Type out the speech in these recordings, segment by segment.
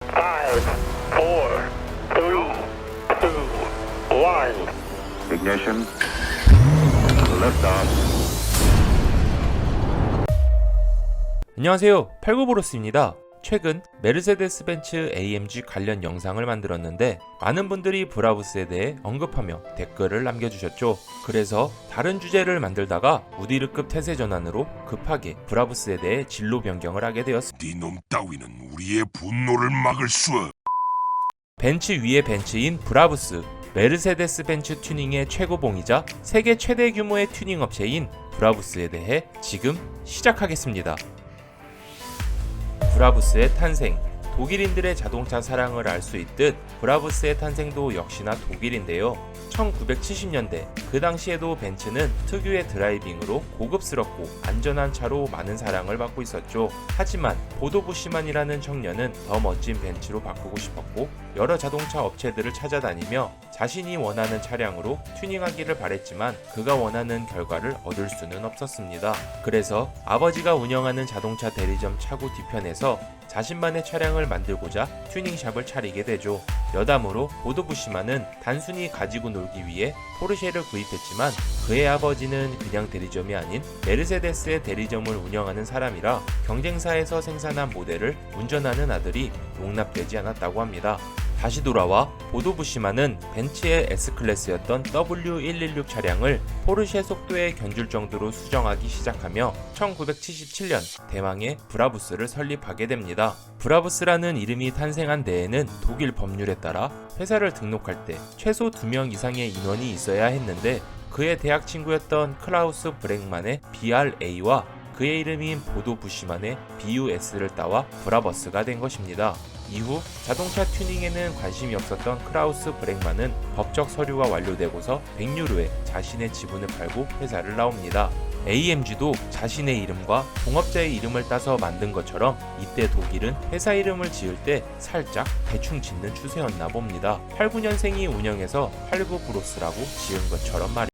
5, 4, 3, 2, 1. Ignition. Liftoff. 안녕하세요, 팔구브로스입니다. 최근 메르세데스 벤츠 AMG 관련 영상을 만들었는데 많은 분들이 브라부스에 대해 언급하며 댓글을 남겨주셨죠. 그래서 다른 주제를 만들다가 우디르급 태세 전환으로 급하게 브라부스에 대해 진로 변경을 하게 되었습니다. 네놈 따위는 우리의 분노를 막을 수 없. 벤츠 위의 벤츠인 브라부스, 메르세데스 벤츠 튜닝의 최고봉이자 세계 최대 규모의 튜닝 업체인 브라부스에 대해 지금 시작하겠습니다. 브라부스의 탄생. 독일인들의 자동차 사랑을 알 수 있듯 브라부스의 탄생도 역시나 독일인데요. 1970년대, 그 당시에도 벤츠는 특유의 드라이빙으로 고급스럽고 안전한 차로 많은 사랑을 받고 있었죠. 하지만 보도 부시만이라는 청년은 더 멋진 벤츠로 바꾸고 싶었고 여러 자동차 업체들을 찾아다니며 자신이 원하는 차량으로 튜닝하기를 바랬지만 그가 원하는 결과를 얻을 수는 없었습니다. 그래서 아버지가 운영하는 자동차 대리점 차고 뒤편에서 자신만의 차량을 만들고자 튜닝샵을 차리게 되죠. 여담으로 보도 부시만은 단순히 가지고 놀기 위해 포르쉐를 구입했지만 그의 아버지는 그냥 대리점이 아닌 메르세데스의 대리점을 운영하는 사람이라 경쟁사에서 생산한 모델을 운전하는 아들이 용납되지 않았다고 합니다. 다시 돌아와 보도 부시만은 벤츠의 S클래스였던 W116 차량을 포르쉐 속도에 견줄 정도로 수정하기 시작하며 1977년 대망의 브라부스를 설립하게 됩니다. 브라부스라는 이름이 탄생한 데에는 독일 법률에 따라 회사를 등록할 때 최소 2명 이상의 인원이 있어야 했는데 그의 대학 친구였던 클라우스 브렉만의 BRA와 그의 이름인 보도 부시만의 BUS를 따와 브라버스가 된 것입니다. 이후 자동차 튜닝에는 관심이 없었던 크라우스 브렉만은 법적 서류가 완료되고서 100유로에 자신의 지분을 팔고 회사를 나옵니다. AMG도 자신의 이름과 동업자의 이름을 따서 만든 것처럼 이때 독일은 회사 이름을 지을 때 살짝 대충 짓는 추세였나 봅니다. 89년생이 운영해서 팔구브로스라고 지은 것처럼 말이죠.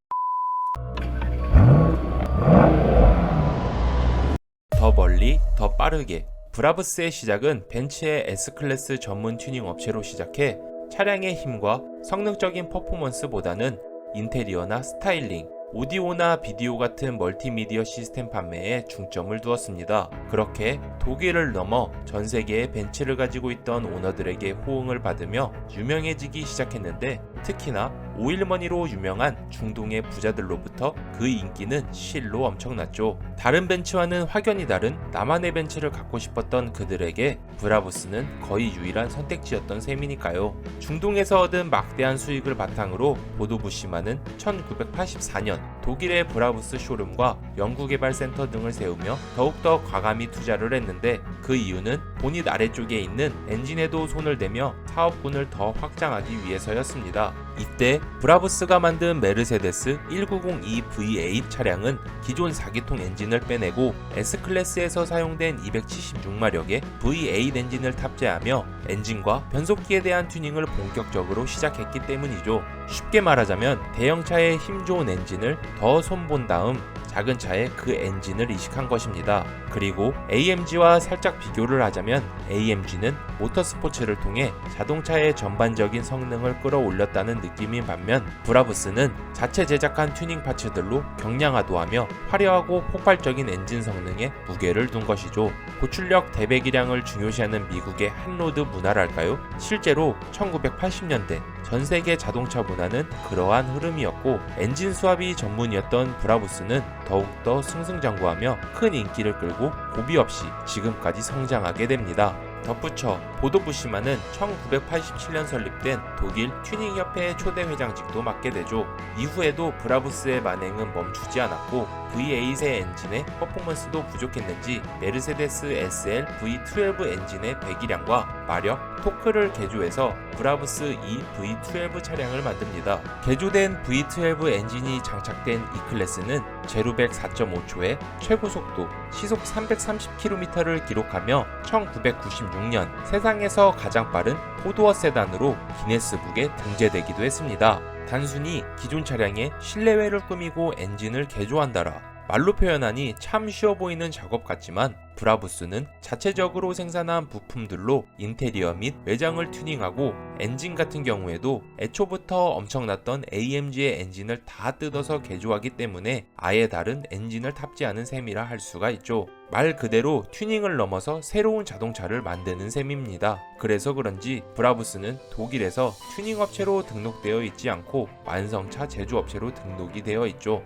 더 멀리, 더 빠르게. 브라부스의 시작은 벤츠의 S클래스 전문 튜닝 업체로 시작해 차량의 힘과 성능적인 퍼포먼스보다는 인테리어나 스타일링, 오디오나 비디오 같은 멀티미디어 시스템 판매에 중점을 두었습니다. 그렇게 독일을 넘어 전 세계의 벤츠를 가지고 있던 오너들에게 호응을 받으며 유명해지기 시작했는데 특히나 오일머니로 유명한 중동의 부자들로부터 그 인기는 실로 엄청났죠. 다른 벤츠와는 확연히 다른 나만의 벤츠를 갖고 싶었던 그들에게 브라부스는 거의 유일한 선택지였던 셈이니까요. 중동에서 얻은 막대한 수익을 바탕으로 보도 부시만은 1984년 독일의 브라부스 쇼룸과 연구개발센터 등을 세우며 더욱더 과감히 투자를 했는데 그 이유는 본닛 아래쪽에 있는 엔진에도 손을 대며 사업군을 더 확장하기 위해서였습니다. 이때 브라부스가 만든 메르세데스 1902 V8 차량은 기존 4기통 엔진을 빼내고 S클래스에서 사용된 276마력의 V8 엔진을 탑재하며 엔진과 변속기에 대한 튜닝을 본격적으로 시작했기 때문이죠. 쉽게 말하자면 대형차의 힘 좋은 엔진을 더 손본 다음 작은 차에 그 엔진을 이식한 것입니다. 그리고 AMG와 살짝 비교를 하자면 AMG는 모터스포츠를 통해 자동차의 전반적인 성능을 끌어올렸다는 느낌인 반면 브라부스는 자체 제작한 튜닝 파츠들로 경량화도하며 화려하고 폭발적인 엔진 성능에 무게를 둔 것이죠. 고출력 대배기량을 중요시하는 미국의 한로드 문화랄까요? 실제로 1980년대 전 세계 자동차 문화는 그러한 흐름이었고 엔진 수압이 전문이었던 브라부스는 더욱더 승승장구하며 큰 인기를 끌고 고비 없이 지금까지 성장하게 됩니다. 덧붙여 보도 부시만은 1987년 설립된 독일 튜닝협회의 초대 회장직도 맡게 되죠. 이후에도 브라부스의 만행은 멈추지 않았고 V8의 엔진의 퍼포먼스도 부족했는지 메르세데스 SL V12 엔진의 배기량과 마력, 토크를 개조해서 브라부스 E V12 차량을 만듭니다. 개조된 V12 엔진이 장착된 E클래스는 제로백 4.5초에 최고 속도 시속 330km를 기록하며 1996년 세상에서 가장 빠른 4도어 세단으로 기네스북에 등재되기도 했습니다. 단순히 기존 차량에 실내외를 꾸미고 엔진을 개조한다라 말로 표현하니 참 쉬워 보이는 작업 같지만 브라부스는 자체적으로 생산한 부품들로 인테리어 및 외장을 튜닝하고 엔진 같은 경우에도 애초부터 엄청났던 AMG의 엔진을 다 뜯어서 개조하기 때문에 아예 다른 엔진을 탑재하는 셈이라 할 수가 있죠. 말 그대로 튜닝을 넘어서 새로운 자동차를 만드는 셈입니다. 그래서 그런지 브라부스는 독일에서 튜닝 업체로 등록되어 있지 않고 완성차 제조업체로 등록이 되어 있죠.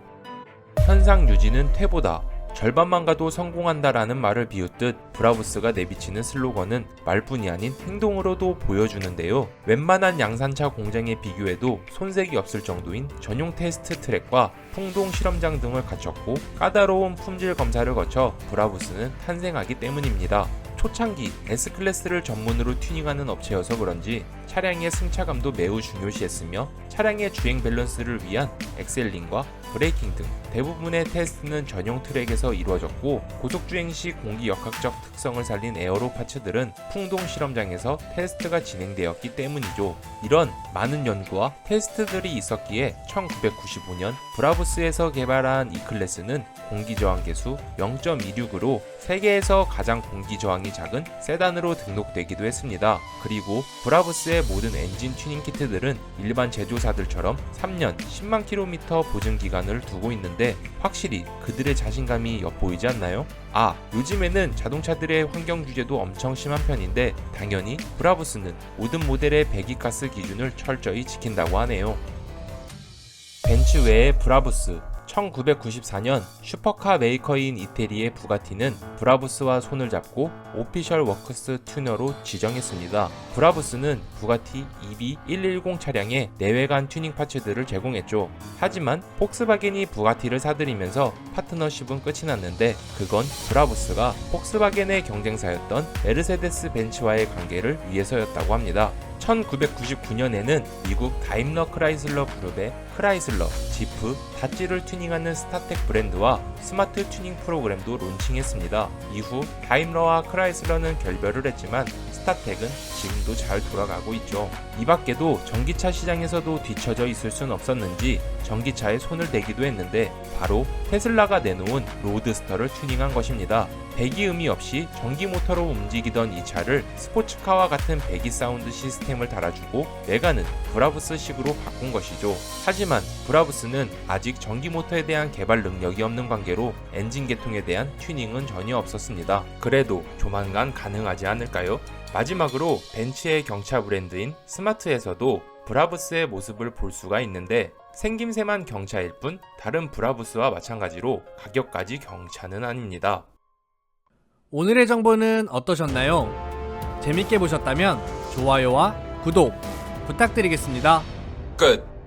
현상 유지는 퇴보다, 절반만 가도 성공한다라는 말을 비웃듯 브라부스가 내비치는 슬로건은 말뿐이 아닌 행동으로도 보여주는데요. 웬만한 양산차 공장에 비교해도 손색이 없을 정도인 전용 테스트 트랙과 풍동 실험장 등을 갖췄고 까다로운 품질 검사를 거쳐 브라부스는 탄생하기 때문입니다. 초창기 S클래스를 전문으로 튜닝하는 업체여서 그런지 차량의 승차감도 매우 중요시했으며 차량의 주행 밸런스를 위한 엑셀링과 브레이킹 등 대부분의 테스트는 전용 트랙에서 이루어졌고 고속주행 시 공기 역학적 특성을 살린 에어로 파츠들은 풍동 실험장에서 테스트가 진행되었기 때문이죠. 이런 많은 연구와 테스트들이 있었기에 1995년 브라부스에서 개발한 E클래스는 공기저항 계수 0.26으로 세계에서 가장 공기저항이 작은 세단으로 등록되기도 했습니다. 그리고 브라부스의 모든 엔진 튜닝 키트들은 일반 제조사들처럼 3년 10만 킬로미터 보증 기간을 두고 있는데 확실히 그들의 자신감이 엿보이지 않나요? 요즘에는 자동차들의 환경 규제도 엄청 심한 편인데 당연히 브라부스는 모든 모델의 배기가스 기준을 철저히 지킨다고 하네요. 벤츠 외의 브라부스. 1994년 슈퍼카 메이커인 이태리의 부가티는 브라부스와 손을 잡고 오피셜 워크스 튜너로 지정했습니다. 브라부스는 부가티 EB110 차량의 내외관 튜닝 파츠들을 제공했죠. 하지만 폭스바겐이 부가티를 사들이면서 파트너십은 끝이 났는데 그건 브라부스가 폭스바겐의 경쟁사였던 메르세데스 벤츠와의 관계를 위해서였다고 합니다. 1999년에는 미국 다임러 크라이슬러 그룹의 크라이슬러, 지프, 다찌를 튜닝하는 스타텍 브랜드와 스마트 튜닝 프로그램도 론칭했습니다. 이후 다임러와 크라이슬러는 결별을 했지만 스타텍은 지금도 잘 돌아가고 있죠. 이 밖에도 전기차 시장에서도 뒤처져 있을 순 없었는지 전기차에 손을 대기도 했는데 바로 테슬라가 내놓은 로드스터를 튜닝한 것입니다. 배기음이 없이 전기 모터로 움직이던 이 차를 스포츠카와 같은 배기 사운드 시스템을 달아주고 외관은 브라부스식으로 바꾼 것이죠. 하지만 브라부스는 아직 전기 모터에 대한 개발 능력이 없는 관계로 엔진 계통에 대한 튜닝은 전혀 없었습니다. 그래도 조만간 가능하지 않을까요? 마지막으로 벤츠의 경차 브랜드인 스마트에서도 브라부스의 모습을 볼 수가 있는데 생김새만 경차일 뿐 다른 브라부스와 마찬가지로 가격까지 경차는 아닙니다. 오늘의 정보는 어떠셨나요? 재밌게 보셨다면 좋아요와 구독 부탁드리겠습니다. 끝.